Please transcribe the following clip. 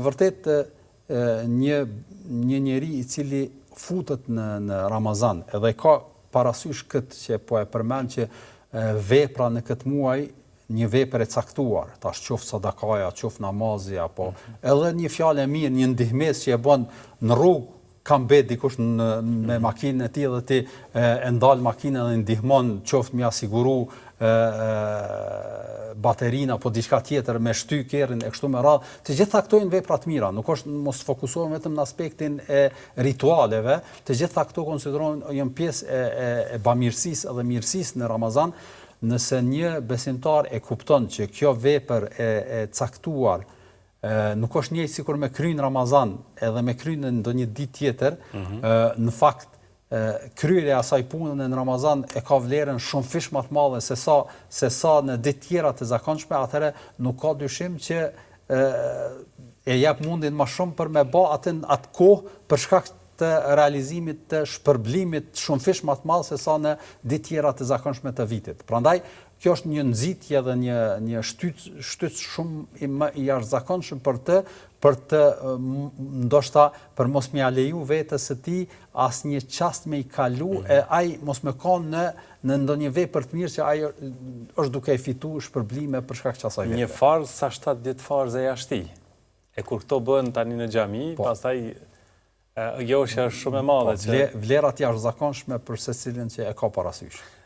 vërtet një njeri i cili futet në Ramazan edhe ka parasysh këtë që po e përmend që vepra në këtë muaj, një vepër e caktuar, tash qoftë sadakaja, qoftë namazi apo edhe një fjalë e mirë, një ndihmës që e bën në rrugë, ka mbet dikush me makinën e tij dhe ti e ndal makinën dhe ndihmon, qoftë më siguru baterinë apo diçka tjetër me shty kerrin e kështu me radhë, të gjitha këto janë vepra të mira, nuk është mos fokusohen vetëm në aspektin e ritualeve, të gjitha këto konsiderohen janë pjesë e bamirësisë dhe mirësisë në Ramazan, nëse një besimtar e kupton që kjo vepër e caktuar nuk është njëjtë sikur me kryen Ramazan edhe me kryen në ndonjë ditë tjetër, në fakt kryerja e asaj punën në Ramazan e ka vlerën shumë fish më të madhe se sa në ditë tjera të zakonshme, atëherë nuk ka dyshim që e jep mundin më shumë për me bë atë kohë për shkak të realizimit të shpërblimit shumë fish më të madh se sa në ditë tjera të zakonshme të vitit. Prandaj kjo është një nxitje dhe një shtyt shumë i jashtëzakonshëm për të ndoshta për mos më leju vetes së tij asnjë çast me i kalu e ai mos më kanë në ndonjë vepër të mirë që ai është duke fituar shpërblime për shkak të asaj vepre. Një farz sa 70 farze jashti. E kur këto bëhen tani në xhami, pastaj gjosha është shumë e madhe. Vlerat jashtëzakonshme për secilin që e ka parasysh.